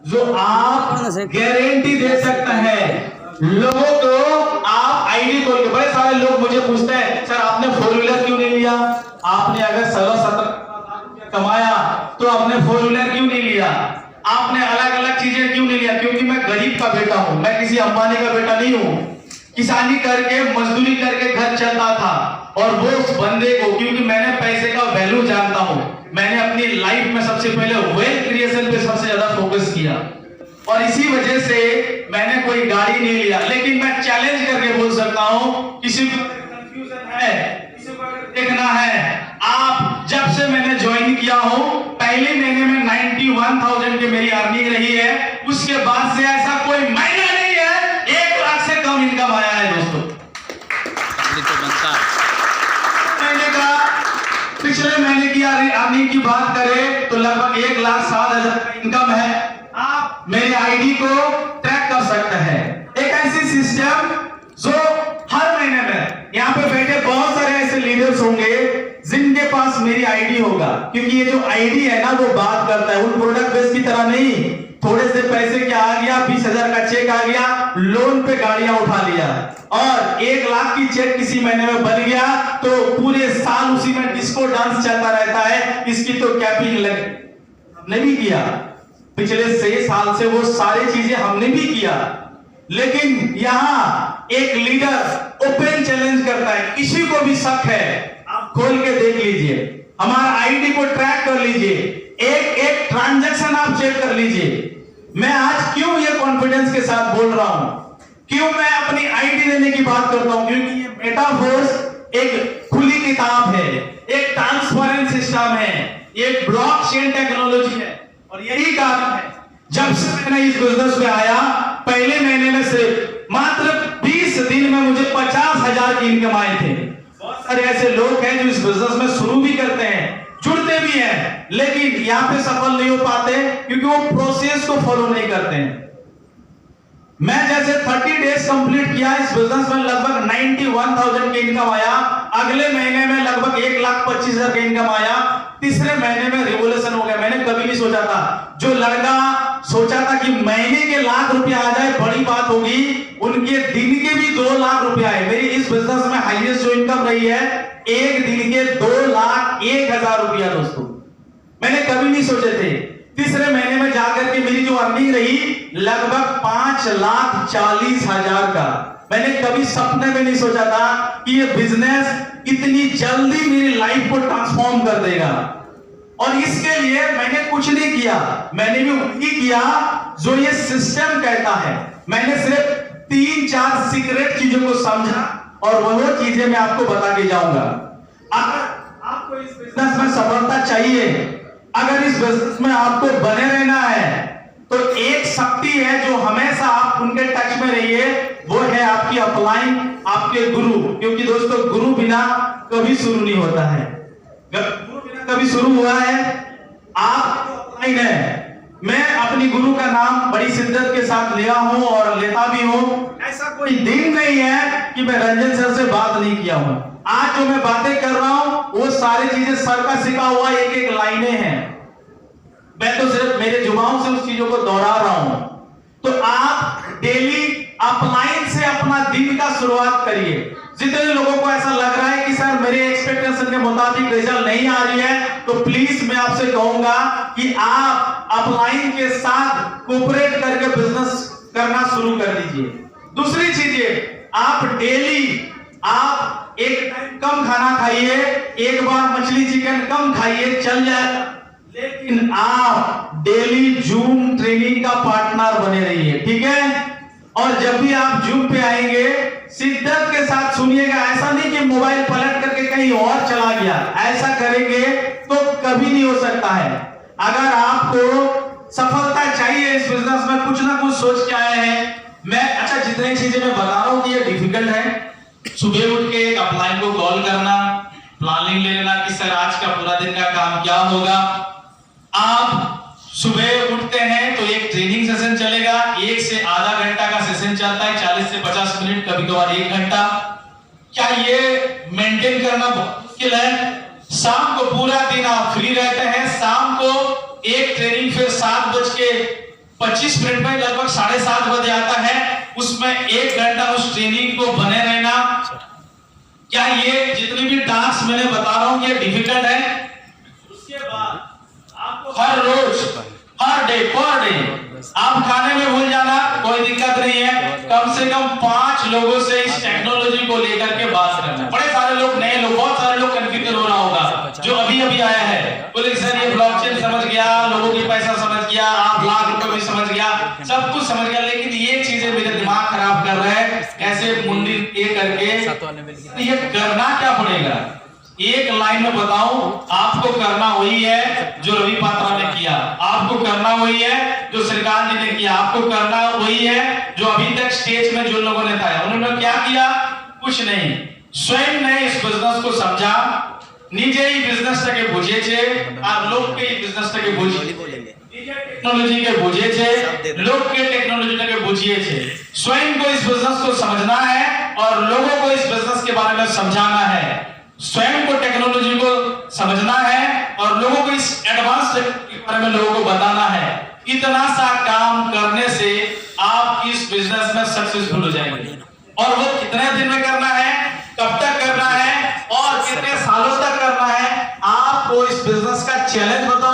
जो आप गारंटी दे सकता है लोगों को। आप आईडी खोल के, बड़े सारे लोग मुझे पूछते हैं सर आपने 4 व्हीलर क्यों नहीं लिया? आपने अगर 16-17 कमाया तो आपने 4 व्हीलर क्यों नहीं लिया? आपने अलग अलग चीजें क्यों नहीं लिया? क्योंकि मैं गरीब का बेटा हूं, मैं किसी अंबानी का बेटा नहीं हूं। किसानी करके मजदूरी करके घर चलता था, और वो उस बंदे को, क्योंकि मैंने पैसे का वैल्यू जानता हूं, मैंने अपनी लाइफ में सबसे पहले वेल्थ क्रिएशन पे सबसे ज्यादा फोकस किया, और इसी वजह से मैंने कोई गाड़ी नहीं लिया। लेकिन मैं चैलेंज करके बोल सकता हूं, किसी को कंफ्यूजन है, किसी को देखना है, आप जब से मैंने ज्वाइन किया हूं, पहले महीने में 91,000 की मेरी अर्निंग रही है, उसके बाद से ऐसा कोई महीना नहीं है 1 लाख से कम इनकम आया है दोस्तों। पिछले महीने की अर्निंग की बात करें तो लगभग 1,07,000 का इनकम है। आप मेरे आईडी को ट्रैक कर सकते हैं। एक ऐसी सिस्टम जो हर महीने में, यहाँ पे बैठे बहुत सारे ऐसे लीडर्स होंगे जिनके पास मेरी आईडी होगा, क्योंकि ये जो आईडी है ना वो बात करता है, उन प्रोडक्ट बेस की तरह नहीं। थोड़े से पैसे क्या आ गया, 20,000 का चेक आ गया, लोन पे गाड़ियां उठा लिया, और 1 लाख की चेक किसी महीने में बन गया तो पूरे साल उसी में डिस्को डांस चलता रहता है। इसकी तो कैपिंग हमने भी किया, पिछले 6 साल से वो सारी चीजें हमने भी किया। लेकिन यहाँ एक लीडर ओपन चैलेंज करता है, किसी को भी शक है आप खोल के देख लीजिए, हमारा आईडी को ट्रैक कर लीजिए, एक एक ट्रांजैक्शन आप चेक कर लीजिए। मैं आज क्यों ये कॉन्फिडेंस के साथ बोल रहा हूं, क्यों मैं अपनी आईडी देने की बात करता हूं, क्योंकि ये मेटाफोर्स एक खुली किताब है, एक ट्रांसपेरेंट सिस्टम है, एक ब्लॉकचेन टेक्नोलॉजी है, और यही कारण है जब से मैंने इस बिजनेस में आया, पहले महीने में सिर्फ मात्र 20 दिन में मुझे 50,000 की इनकम आई थी। बहुत सारे ऐसे लोग हैं जो इस बिजनेस में शुरू भी करते हैं, जुड़ते भी हैं, लेकिन यहां पे सफल नहीं हो पाते क्योंकि वो प्रोसेस को फॉलो नहीं करते हैं। मैं जैसे 30 डेज कंप्लीट किया इस बिजनेस में, लगभग 91,000 की इनकम आया। अगले महीने में लगभग 1,25,000 की इनकम आया। तीसरे महीने में रिवोल्यूशन हो गया। मैंने कभी नहीं सोचा था, जो लड़का सोचा था कि महीने के लाख रुपया आ जाए बड़ी बात होगी, उनके दिन के भी 2 लाख रुपया आए। मेरी इस बिजनेस में हाईएस्ट जो इनकम रही है, एक दिन के 2,01,000 रुपया दोस्तों, मैंने कभी नहीं सोचे थे। तीसरे महीने में जाकर के मेरी जो अर्निंग रही लगभग 5,40,000 का। मैंने कभी सपने में नहीं सोचा था कि ये बिजनेस इतनी जल्दी मेरी लाइफ को ट्रांसफॉर्म कर देगा। और इसके लिए मैंने कुछ नहीं किया, मैंने भी वही किया जो ये सिस्टम कहता है। मैंने सिर्फ 3-4 सीक्रेट चीजों को समझा, और वो चीजें मैं आपको बता के जाऊंगा। अगर आपको इस बिजनेस में सफलता चाहिए, अगर इस बिजनेस में आपको बने रहना है, तो एक शक्ति है जो हमेशा आप उनके टच में रहिए, वो है आपकी अपलाइन, आपके गुरु। क्योंकि दोस्तों गुरु बिना कभी शुरू नहीं होता है, गुरु बिना कभी शुरू हुआ है, आप अपलाइन है। मैं अपनी गुरु का नाम बड़ी शिद्दत के साथ लिया हूं और लेता भी हूं। ऐसा कोई दिन नहीं है कि मैं रंजन सर से बात नहीं किया हूं। आज जो मैं बातें कर रहा हूं वो सारी चीजें सर का सिखा हुआ एक एक लाइनें हैं, मैं तो सिर्फ मेरे जुबान से उस चीजों को दोहरा रहा हूं। तो आप डेली अपलाइन से अपना दिन का शुरुआत करिए। जितने लोगों को ऐसा लग रहा है कि सर मेरे एक्सपेक्टेशन के मुताबिक रिजल्ट नहीं आ रही है, तो प्लीज मैं आपसे कहूंगा कि आप अपलाइन के साथ कोऑपरेट करके बिजनेस करना शुरू कर दीजिए। दूसरी चीजें, आप डेली आप एक टाइम कम खाना खाइए, एक बार मछली चिकन कम खाइए, चल जाए, लेकिन आप डेली जूम ट्रेनिंग का पार्टनर बने रहिए, ठीक है। और जब भी आप जूम पे आएंगे शिद्दत के साथ सुनिएगा, ऐसा नहीं कि मोबाइल पलट करके कहीं और चला गया, ऐसा करेंगे तो कभी नहीं हो सकता है। अगर आपको सफलता चाहिए इस बिजनेस में, कुछ ना कुछ सोच के आए हैं। मैं जितनी चीजें मैं बता रहा हूं कि ये डिफिकल्ट है। सुबह उठ के एक अपलाइन को कॉल करना, प्लानिंग ले लेना कि सर आज का पूरा दिन का काम क्या होगा। आप सुबह उठते हैं तो एक ट्रेनिंग सेशन चलेगा, 1 से आधा घंटा का सेशन चलता है, 40 से 50 मिनट, कभी कभार 1 घंटा। क्या ये मेंटेन करना बहुत मुश्किल है? शाम को पूरा दिन आप फ्री रहते हैं, शाम को एक ट्रेनिंग, फिर 7 बज के 25 मिनट में लगभग 7:30 बजे आता है, उसमें 1 घंटा उस ट्रेनिंग को बने रहना। क्या ये जितनी भी टास्क मैंने बता रहा हूं ये डिफिकल्ट है? उसके बाद आपको हर रोज, हर डे, पर डे आप खाने में भूल जाना, कोई दिक्कत नहीं है। कम से कम 5 लोगों से इस टेक्नोलॉजी को लेकर के बात करना। बड़े सारे लोग, नए लोग, बहुत सारे लोग कंफ्यूजन हो रहा होगा जो अभी अभी आया है, बोले सर ये ब्लॉकचेन समझ गया, लोगों की पैसा समझ गया, आप लाख रुपए भी समझ गया, सब कुछ समझ गया, लेकिन ये चीजें मेरे दिमाग खराब कर रहे हैं, ऐसे मुंडी ये करके ये करना क्या पड़ेगा? एक लाइन में बताऊं, आपको करना वही है जो रवि पात्रा ने किया, आपको करना वही है जो श्रीकांत जी ने किया, आपको करना वही है जो अभी तक स्टेज में जो लोगों ने था। उन्होंने क्या किया? कुछ नहीं, स्वयं ने इस बिजनेस को समझा, निजे ही बिजनेसটাকে বুঝেছে আর লোককে এই বিজনেসটাকে বুঝিয়ে टेक्नोलॉजी के बुझिए, लोग के टेक्नोलॉजी के बुझिए। स्वयं को इस बिजनेस को समझना है और लोगों को इस बिजनेस के बारे में समझाना है। स्वयं को टेक्नोलॉजी को समझना है और लोगों को इस एडवांस टेक्नोलॉजी के बारे में लोगों को बताना है। इतना सा काम करने से आप इस बिजनेस में सक्सेसफुल हो जाएंगे। और वो कितने दिन में करना है, कब तक करना है और कितने सालों तक करना है, आपको इस बिजनेस का चैलेंज बताओ।